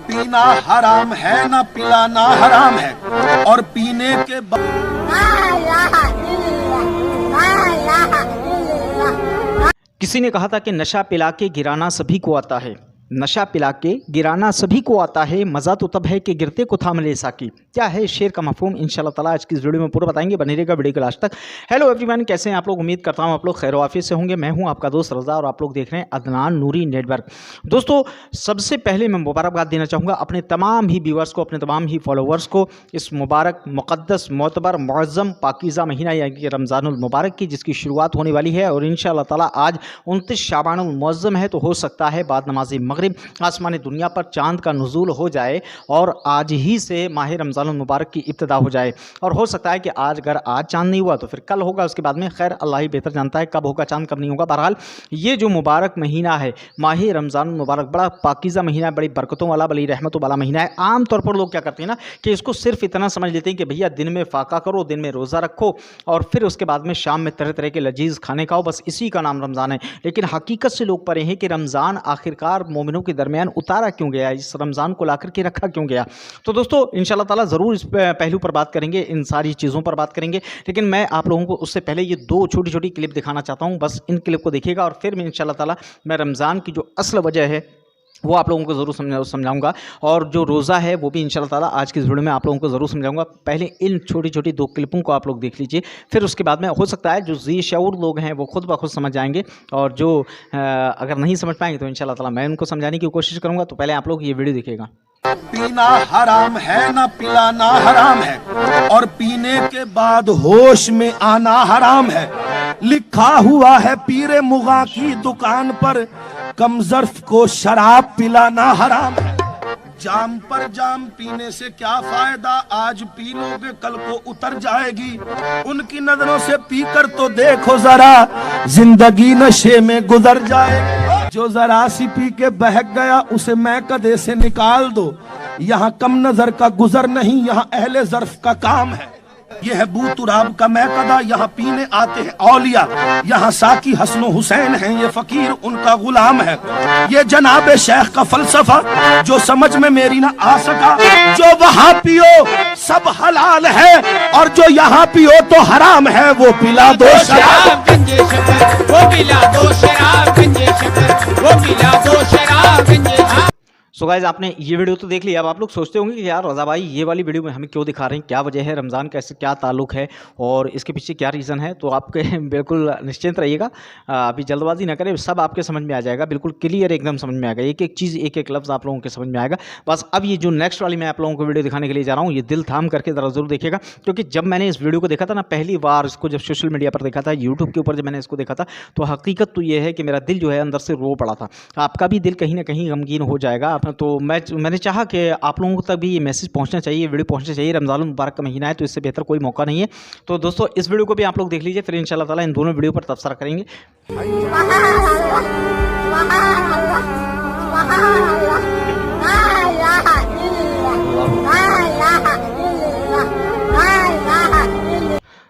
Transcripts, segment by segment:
पीना हराम है ना पिलाना हराम है, और पीने के किसी ने कहा था कि नशा पिला के गिराना सभी को आता है, नशा पिला के गिराना सभी को आता है, मज़ा तो तब है कि गिरते को थाम ले साकी। क्या है शेर का मफहूम, इंशाल्लाह ताला आज की इस वीडियो में पूरा बताएंगे, बने रहेगा वीडियो के लास्ट तक। हेलो एवरीवन, कैसे हैं आप लोग? उम्मीद करता हूं आप लोग खैर वाफियत से होंगे। मैं हूं आपका दोस्त रज़ा और आप लोग देख रहे हैं अदनान नूरी नेटवर्क। दोस्तों, सबसे पहले मैं मुबारकबाद देना चाहूँगा अपने तमाम ही व्यूअर्स को, अपने तमाम ही फॉलोवर्स को इस मुबारक मुक़द्दस मोतबर मुअज़्ज़म पाकीज़ा महीना यानी कि रमज़ानुल मुबारक की, जिसकी शुरुआत होने वाली है। और इंशाल्लाह ताला आज 29 शाबानुल मुअज़्ज़म है, तो हो सकता है बाद नमाज़ मगरिब आसमानी दुनिया पर चांद का नुज़ूल हो जाए और आज ही से माह रमज़ानुल मुबारक की इब्तिदा हो जाए। और हो सकता है कि आज अगर आज चांद नहीं हुआ तो फिर कल होगा, उसके बाद में खैर अल्लाह ही बेहतर जानता है कब होगा चांद कब नहीं होगा। बहरहाल ये जो मुबारक महीना है माह रमज़ानुल मुबारक, बड़ा पाकीज़ा महीना है, बड़ी बरकतों वाला, बड़ी रहमतों वाला महीना है। आम तौर पर लोग क्या करते हैं ना कि इसको सिर्फ इतना समझ लेते हैं कि भैया दिन में फाका करो, दिन में रोज़ा रखो और फिर उसके बाद में शाम में तरह तरह के लजीज़ खाने खाओ, बस इसी का नाम रमज़ान है। लेकिन हकीकत से लोग परे हैं कि रमज़ान आखिरकार मोमिनों के दरमियान उतारा क्यों गया, इस रमज़ान को लाकर के रखा क्यों गया। तो दोस्तों इंशाल्लाह ताला ज़रूर इस पहलू पर बात करेंगे, इन सारी चीज़ों पर बात करेंगे। लेकिन मैं आप लोगों को उससे पहले ये दो छोटी छोटी क्लिप दिखाना चाहता हूँ, बस इन क्लिप को देखिएगा और फिर मैं इंशाल्लाह ताला मैं रमज़ान की जो असल वजह है वो आप लोगों को ज़रूर समझाऊंगा, और जो रोज़ा है वो भी इंशाल्लाह ताला आज की इस वीडियो में आप लोगों को ज़रूर समझाऊंगा। पहले इन छोटी छोटी दो क्लिपों को आप लोग देख लीजिए, फिर उसके बाद में हो सकता है जो जी शऊर लोग हैं वो खुद ब खुद समझ जाएंगे, और जो अगर नहीं समझ पाएंगे तो इंशाल्लाह ताला मैं उनको समझाने की कोशिश करूँगा। तो पहले आप लोग ये वीडियो देखिएगा। पीना हराम है ना पिलाना हराम है, और पीने के बाद होश में आना हराम है। लिखा हुआ है पीरे मुगा की दुकान पर, कमजर्फ को शराब पिलाना हराम है। जाम पर जाम पीने से क्या फायदा, आज पी लोगे कल को उतर जाएगी। उनकी नजरों से पीकर तो देखो जरा, जिंदगी नशे में गुजर जाएगी। जो जरा सी पी के बहक गया उसे मैं कदे से निकाल दो। यहाँ कम नजर का गुजर नहीं, यहाँ अहले ज़र्फ का काम है। यह है बूतुराब का मैकदा, यहाँ पीने आते हैं औलिया। यहाँ साकी हसन हुसैन हैं, ये फकीर उनका गुलाम है। ये जनाब शेख का फलसफा जो समझ में मेरी ना आ सका। जो वहाँ पियो सब हलाल है, और जो यहाँ पियो तो हराम है, वो पिला दो शराब, वो पिला दो शराब, वो पिला दो शराब। सो गाइस, आपने ये वीडियो तो देख लिया। अब आप लोग सोचते होंगे कि यार रज़ा भाई ये वाली वीडियो में हमें क्यों दिखा रहे हैं, क्या वजह है, रमज़ान का इससे क्या ताल्लुक़ है और इसके पीछे क्या रीज़न है। तो आपके बिल्कुल निश्चिंत रहिएगा, अभी जल्दबाजी ना करें, सब आपके समझ में आ जाएगा, बिल्कुल क्लियर एकदम समझ में आएगा, एक एक चीज़ एक एक लफ्ज़ आप लोगों के समझ में आएगा। बस अब ये जो नेक्स्ट वाली मैं आप लोगों को वीडियो दिखाने के लिए जा रहा हूँ, ये दिल थाम करके ज़रा ज़रूर देखिएगा, क्योंकि जब मैंने इस वीडियो को देखा था ना पहली बार, इसको जब सोशल मीडिया पर देखा था, यूट्यूब के ऊपर जब मैंने इसको देखा था, तो हकीकत तो ये है कि मेरा दिल जो है अंदर से रो पड़ा था। आपका भी दिल कहीं ना कहीं गमगीन हो जाएगा। तो मैंने चाहा कि आप लोगों तक भी ये मैसेज पहुंचना चाहिए, वीडियो पहुंचना चाहिए। रमज़ानुल मुबारक का महीना है, तो इससे बेहतर कोई मौका नहीं है। तो दोस्तों इस वीडियो को भी आप लोग देख लीजिए, फिर इंशाल्लाह ताला इन दोनों वीडियो पर तबसरा करेंगे।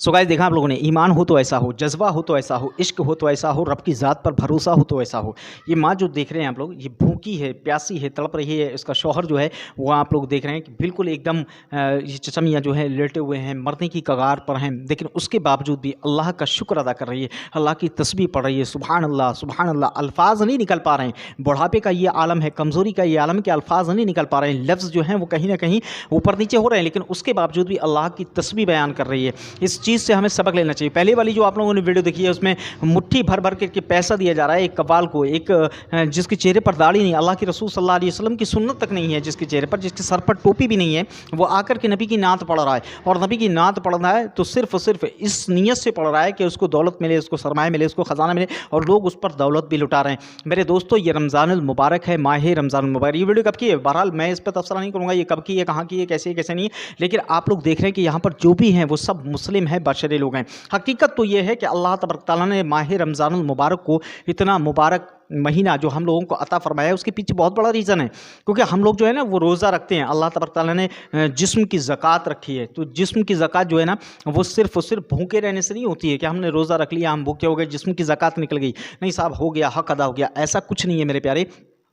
सो गाइस, देखा आप लोगों ने, ईमान हो तो ऐसा हो, जज्बा हो तो ऐसा हो, इश्क हो तो ऐसा हो, रब की ज़ात पर भरोसा हो तो ऐसा हो। ये माँ जो देख रहे हैं आप लोग, ये भूखी है, प्यासी है, तड़प रही है। इसका शौहर जो है वो आप लोग देख रहे हैं कि बिल्कुल एकदम ये चचमियाँ जो है लेटे हुए हैं, मरने की कगार पर हैं, लेकिन उसके बावजूद भी अल्लाह का शुक्र अदा कर रही है, अल्लाह की तस्बीह पढ़ रही है। सुभान अल्लाह सुभान अल्लाह। अल्फाज नहीं निकल पा रहे हैं, बुढ़ापे का ये आलम है, कमज़ोरी का ये आलम है कि अल्फाज नहीं निकल पा रहे हैं, लफ्ज़ जो हैं वो कहीं ना कहीं ऊपर नीचे हो रहे हैं, लेकिन उसके बावजूद भी अल्लाह की तस्बीह बयान कर रही है। इस चीज़ से हमें सबक लेना चाहिए। पहले वाली जो आप लोगों ने वीडियो देखी है उसमें मुट्ठी भर भर के पैसा दिया जा रहा है एक कव्वाल को, एक जिसके चेहरे पर दाढ़ी नहीं, अल्लाह के रसूल सल्लल्लाहु अलैहि वसल्लम की सुन्नत तक नहीं है जिसके चेहरे पर, जिसके सर पर टोपी भी नहीं है, वो आकर के नबी की नात पढ़ रहा है। और नबी की नात पढ़ रहा है तो सिर्फ और सिर्फ इस नीयत से पढ़ रहा है कि उसको दौलत मिले, उसको सरमाया मिले, उसको ख़जाना मिले, और लोग उस पर दौलत भी लुटा रहे हैं। मेरे दोस्तों, ये रमज़ानुल मुबारक है, माह रमज़ानुल मुबारक। ये वीडियो कब की है, बहरहाल मैं इस पर तबसरा नहीं करूँगा ये कब की है, कहाँ की है, कैसे कैसे नहीं है, लेकिन आप लोग देख रहे हैं कि यहाँ पर जो भी हैं वो सब मुस्लिम हैं, बशरे लोग हैं। हकीकत तो ये है कि अल्लाह तबारक तआला ने माह रमज़ानुल मुबारक को, इतना मुबारक महीना जो हम लोगों को अता फरमाया है, उसके पीछे बहुत बड़ा रीज़न है। क्योंकि हम लोग जो है ना वो रोज़ा रखते हैं, अल्लाह तबारक तआला ने जिस्म की ज़कात रखी है। तो जिस्म की ज़कात जो है ना वो सिर्फ और सिर्फ भूखे रहने से नहीं होती है कि हमने रोज़ा रख लिया, हम भूखे हो गए, जिस्म की ज़कात निकल गई। नहीं साहब, हो गया, हक अदा हो गया, ऐसा कुछ नहीं है मेरे प्यारे।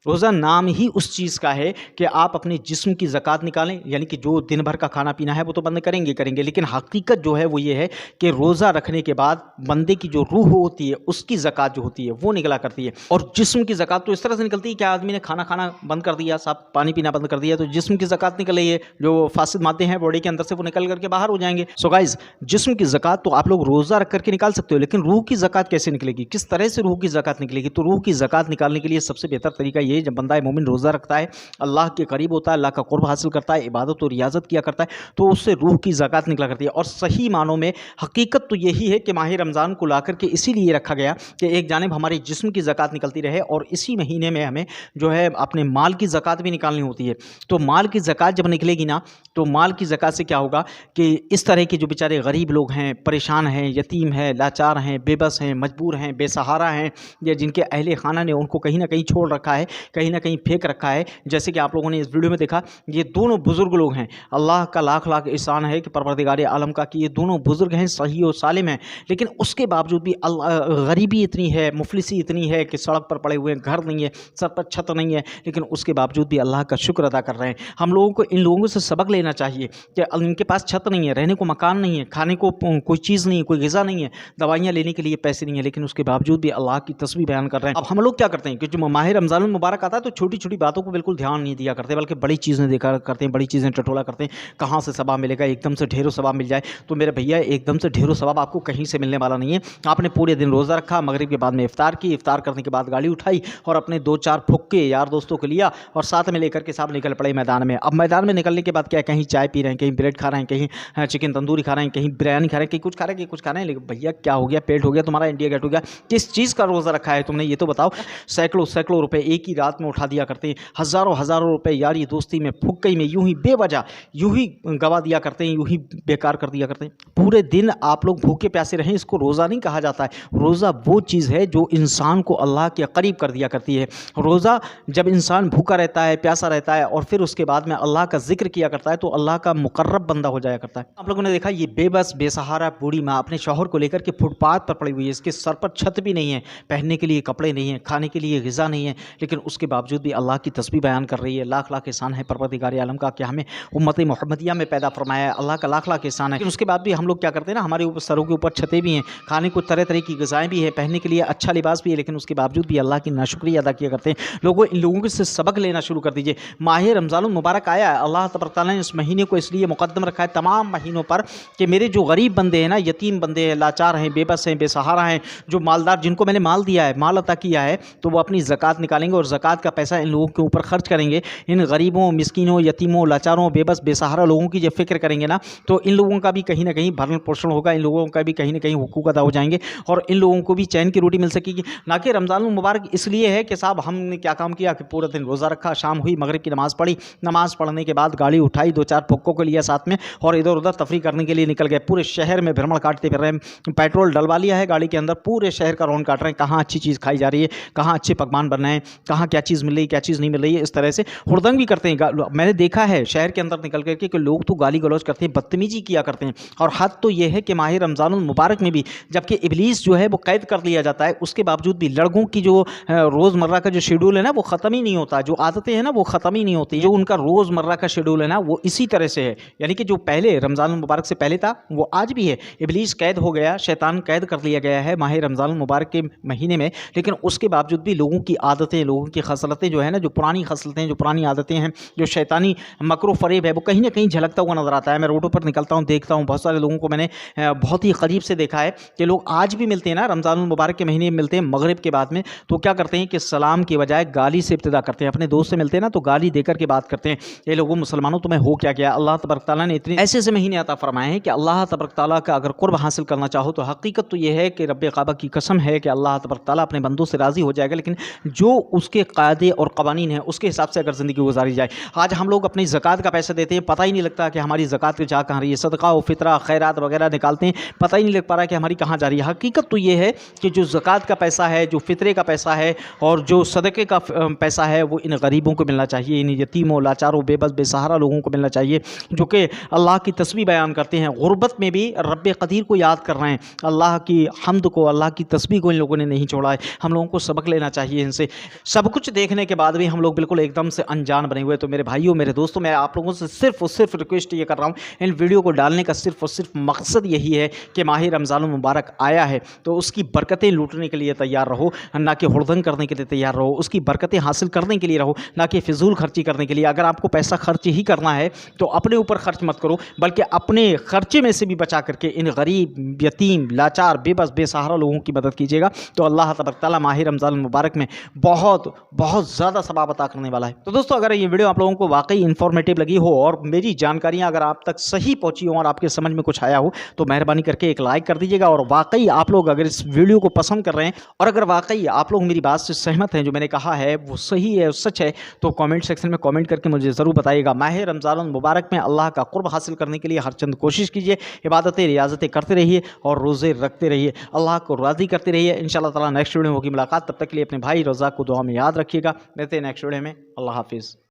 रोज़ा नाम ही उस चीज़ का है कि आप अपने जिस्म की ज़कात निकालें, यानी कि जो दिन भर का खाना पीना है वो तो बंद करेंगे, लेकिन हकीकत जो है वो ये है कि रोज़ा रखने के बाद बंदे की जो रूह होती है उसकी ज़कात जो होती है वो निकला करती है। और जिस्म की ज़कात तो इस तरह से निकलती है कि आदमी ने खाना खाना बंद कर दिया, साफ पानी पीना बंद कर दिया, तो जिस्म की ज़कात निकल रही है, जो फासिद मादे हैं बॉडी के अंदर से वो निकल करके बाहर हो जाएंगे। सो गाइज, जिस्म की ज़कात तो आप लोग रोज़ा रख करके निकाल सकते हो, लेकिन रूह की ज़कात कैसे निकलेगी, किस तरह से रूह की ज़कात निकलेगी? तो रूह की ज़कात निकालने के लिए सबसे बेहतर तरीका ये है, जब बंदा मोमिन रोज़ा रखता है, अल्लाह के करीब होता है, अल्लाह का कुर्ब हासिल करता है, इबादत और रियाजत किया करता है, तो उससे रूह की ज़कात निकला करती है। और सही मानों में हकीकत तो यही है कि माह रमज़ान को ला करके इसीलिए रखा गया कि एक जानिब हमारे जिस्म की ज़कात निकलती रहे और इसी महीने में हमें जो है अपने माल की ज़कात भी निकालनी होती है। तो माल की ज़कात जब निकलेगी ना, तो माल की ज़कात से क्या होगा कि इस तरह के जो बेचारे गरीब लोग हैं, परेशान हैं, यतीम हैं, लाचार हैं, बेबस हैं, मजबूर हैं, बेसहारा हैं, या जिनके अहले खाना ने उनको कहीं ना कहीं छोड़ रखा है, कहीं ना कहीं फेंक रखा है, जैसे कि आप लोगों ने इस वीडियो में देखा, ये दोनों बुजुर्ग लोग हैं। अल्लाह का लाख लाख एहसान है कि परवरदिगार आलम का कि ये दोनों बुजुर्ग हैं, सही और सालिम हैं, लेकिन उसके बावजूद भी गरीबी इतनी है, मुफलिसी इतनी है कि सड़क पर पड़े हुए हैं, घर नहीं है, सर पर छत नहीं है, लेकिन उसके बावजूद भी अल्लाह का शुक्र अदा कर रहे हैं। हम लोगों को इन लोगों से सबक लेना चाहिए कि इनके पास छत नहीं है, रहने को मकान नहीं है, खाने को कोई चीज़ नहीं है, कोई ग़िज़ा नहीं है, दवाइयाँ लेने के लिए पैसे नहीं है, लेकिन उसके बावजूद भी अल्लाह की तस्बीह बयान कर रहे हैं। अब हम लोग क्या करते हैं कि जो माह रमज़ान मुबारक आता है तो छोटी छोटी बातों को बिल्कुल ध्यान नहीं दिया करते, बल्कि बड़ी चीज़ें देखा करते हैं, बड़ी चीज़ें टटोला करते हैं। कहाँ से सवाब मिलेगा, एकदम से ढेरों सवाब मिल जाए, तो मेरे भैया एकदम से ढेरों सवाब आपको कहीं से मिलने वाला नहीं है। आपने पूरे दिन रोज़ा रखा, मगरिब के बाद में इफ्तार की, इफ्तार करने के बाद गाड़ी उठाई और अपने 2-4 फुक्के यार दोस्तों को लिया और साथ में लेकर के साहब निकल पड़े मैदान में। अब मैदान में निकलने के बाद क्या, कहीं चाय पी रहे हैं, कहीं ब्रेड खा रहे हैं, कहीं चिकन तंदूरी खा रहे हैं, कहीं बिरयानी खा रहे हैं, कहीं कुछ खा रहे हैं, कहीं कुछ खा रहे हैं, लेकिन भैया क्या हो गया, पेट हो गया तुम्हारा, इंडिया गेट हो गया, किस चीज़ का रोज़ा रखा है तुमने, ये तो बताओ। सैकड़ों सैकड़ों रुपए एक ही रात में उठा दिया करते हैं, हज़ारों हज़ारों रुपए यारी दोस्ती में, फुक्कई में, यूं ही बेवजह यूं ही गवा दिया करते हैं, यूं ही बेकार कर दिया करते हैं। पूरे दिन आप लोग भूखे प्यासे रहें, इसको रोज़ा नहीं कहा जाता है। रोज़ा वो चीज़ है जो इंसान को अल्लाह के करीब कर दिया करती है। रोज़ा जब इंसान भूखा रहता है, प्यासा रहता है और फिर उसके बाद में अल्लाह का जिक्र किया करता है, तो अल्लाह का मुकर्रब बंदा हो जाया करता है। आप लोगों ने देखा, ये बेबस बेसहारा बूढ़ी माँ अपने शौहर को लेकर के फुटपाथ पर पड़ी हुई है, इसके सर पर छत भी नहीं है, पहनने के लिए कपड़े नहीं है, खाने के लिए ग़िज़ा नहीं है, लेकिन उसके बावजूद भी अल्लाह की तस्बीह बयान कर रही है। लाख लाख एहसान है परवरदिगार आलम का कि हमें उम्मत मोहम्मदिया में पैदा फरमाया है, अल्लाह का लाख लाख एहसान है। लेकिन उसके बाद भी हम लोग क्या करते हैं ना, हमारे ऊपर सरों के ऊपर छतें भी हैं, खाने को तरह तरह की ग़िज़ाएँ भी हैं, पहनने के लिए अच्छा लिबास भी है, लेकिन उसके बावजूद भी अल्लाह की नाशुक्री अदा किया करते हैं। लोगों इन लोगों से सबक लेना शुरू कर दीजिए। माह रमज़ान मुबारक आया है, अल्लाह तबारक तआला ने इस महीने को इसलिए मुकद्दम रखा है तमाम महीनों पर कि मेरे जो गरीब बंदे हैं ना, यतीम बंदे हैं, लाचार हैं, बेबस हैं, बेसहारा हैं, जो मालदार, जिनको मैंने माल दिया है, माल अता किया है, तो वो अपनी ज़कात निकालेंगे और ज़कात का पैसा इन लोगों के ऊपर खर्च करेंगे। इन गरीबों, मिस्कीनों, यतीमों, लाचारों, बेबस बेसहारा लोगों की जब फिक्र करेंगे ना, तो इन लोगों का भी कहीं ना कहीं भरण पोषण होगा, इन लोगों का भी कहीं ना कहीं हुकूक अदा हो जाएंगे और इन लोगों को भी चैन की रोटी मिल सकेगी। ना कि रमज़ान मुबारक इसलिए है कि साहब हमने क्या काम किया कि पूरा दिन रोज़ा रखा, शाम हुई, मगरिब की नमाज़ पढ़ी, नमाज़ पढ़ने के बाद गाड़ी उठाई, 2-4 फुक्कों को लिया साथ में और इधर उधर तफरी करने के लिए निकल गए। पूरे शहर में भ्रमण काटते फिर रहे हैं, पेट्रोल डलवा लिया है गाड़ी के अंदर, पूरे शहर का रौन काट रहे हैं, कहाँ अच्छी चीज़ खाई जा रही है, कहाँ अच्छे पकवान बन रहे हैं, कहाँ क्या चीज़ मिल रही है, क्या चीज़ नहीं मिल रही है, इस तरह से हुड़दंग भी करते हैं। मैंने देखा है शहर के अंदर निकल करके कि लोग तो गाली गलौज करते हैं, बदतमीजी किया करते हैं। और हद तो यह है कि माह रमज़ान मुबारक में भी जबकि इब्लीस जो है वो कैद कर लिया जाता है, उसके बावजूद भी लड़कों की जो रोज़मर्रा का जो शेड्यूल है ना, वो ख़त्म ही नहीं होता, जो आदतें हैं ना वो ख़त्म ही नहीं होती, जो उनका रोज़मर्रा का शेड्यूल है ना वो इसी तरह से है। यानी कि जो पहले रमज़ान मुबारक से पहले था वो आज भी है। इब्लीस कैद हो गया, शैतान कैद कर लिया गया है माह रमज़ान मुबारक के महीने में, लेकिन उसके बावजूद भी लोगों की आदतें, लोगों की खसलतें जो है ना, जो पुरानी खसलतें, जो पुरानी आदतें हैं, जो शैतानी मकरो फ़रेब है, वो कहीं ना कहीं झलकता हुआ नज़र आता है। मैं रोडों पर निकलता हूँ, देखता हूँ, बहुत सारे लोगों को मैंने बहुत ही करीब से देखा है कि लोग आज भी मिलते हैं ना, रमज़ान मुबारक के महीने में मिलते हैं मगरिब के बाद में, तो क्या करते हैं कि सलाम की बजाय गाली से इब्तिदा करते हैं। अपने दोस्त से मिलते हैं ना तो गाली देकर के बात करते हैं, ये लोगों मुसलमानों तुम्हें हो क्या गया। अल्लाह तबारक तआला ने इतने ऐसे ऐसे महीने अता फरमाए हैं कि अल्लाह तबारक तआला का अगर कुर्ब हासिल करना चाहो तो हकीकत तो ये है कि रब्बे काबा की कसम है कि अल्लाह तबारक तआला अपने बंदों से राज़ी हो जाएगा, लेकिन जो उसके कायदे और कवानीन हैं उसके हिसाब से अगर ज़िंदगी गुजारी जाए। आज हम लोग अपनी ज़कात का पैसा देते हैं, पता ही नहीं लगता कि हमारी ज़कात जा कहाँ रही है, सदका व फितरा खैरात वगैरह निकालते हैं, पता ही नहीं लग पा रहा कि हमारी कहाँ जा रही है। हकीकत तो ये है कि जो ज़कात का पैसा है, जो फितरे का पैसा है और जो सदक़े का पैसा है वो इन गरीबों को मिलना चाहिए, इन यतीमों, लाचारों, बेबस बेसहारा लोगों को मिलना चाहिए, जो कि अल्लाह की तस्बीह बयान करते हैं, गुरबत में भी रब्बे क़दीर को याद कर रहे हैं, अल्लाह की हम्द को, अल्लाह की तस्बीह को इन लोगों ने नहीं छोड़ा है। हम लोगों को सबक लेना चाहिए इनसे। सबक सब कुछ देखने के बाद भी हम लोग बिल्कुल एकदम से अनजान बने हुए। तो मेरे भाइयों, मेरे दोस्तों, मैं आप लोगों से सिर्फ और सिर्फ रिक्वेस्ट ये कर रहा हूँ, इन वीडियो को डालने का सिर्फ और सिर्फ मकसद यही है कि माह रमज़ान मुबारक आया है तो उसकी बरकतें लूटने के लिए तैयार रहो, ना कि हुड़दंग करने के लिए तैयार रहो। उसकी बरकतें हासिल करने के लिए रहो, ना कि फिजूल खर्ची करने के लिए। अगर आपको पैसा खर्च ही करना है तो अपने ऊपर खर्च मत करो, बल्कि अपने खर्चे में से भी बचा करके इन गरीब, यतीम, लाचार, बेबस, बेसहारा लोगों की मदद कीजिएगा। तो अल्लाह तबारक तआला माह रमज़ान मुबारक में बहुत बहुत ज़्यादा सवाब अता करने वाला है। तो दोस्तों, अगर ये वीडियो आप लोगों को वाकई इन्फॉर्मेटिव लगी हो और मेरी जानकारियाँ अगर आप तक सही पहुँची हो और आपके समझ में कुछ आया हो तो मेहरबानी करके एक लाइक कर दीजिएगा। और वाकई आप लोग अगर इस वीडियो को पसंद कर रहे हैं और अगर वाकई आप लोग मेरी बात से सहमत हैं, जो मैंने कहा है वो सही है, सच है, तो कमेंट सेक्शन में कमेंट करके मुझे ज़रूर बताइएगा। माह रमज़ान मुबारक में अल्लाह का कुर्ब हासिल करने के लिए हर चंद कोशिश कीजिए, इबादतें, रियाजतें करते रहिए और रोज़े रखते रहिए, अल्लाह को राज़ी करते रहिए। इंशाअल्लाह ताला नेक्स्ट वीडियो में होगी मुलाकात। तब तक के लिए अपने भाई रज़ाक को दुआ में याद रखिएगा। मिलते हैं नेक्स्ट वीडियो में। अल्लाह हाफिज़।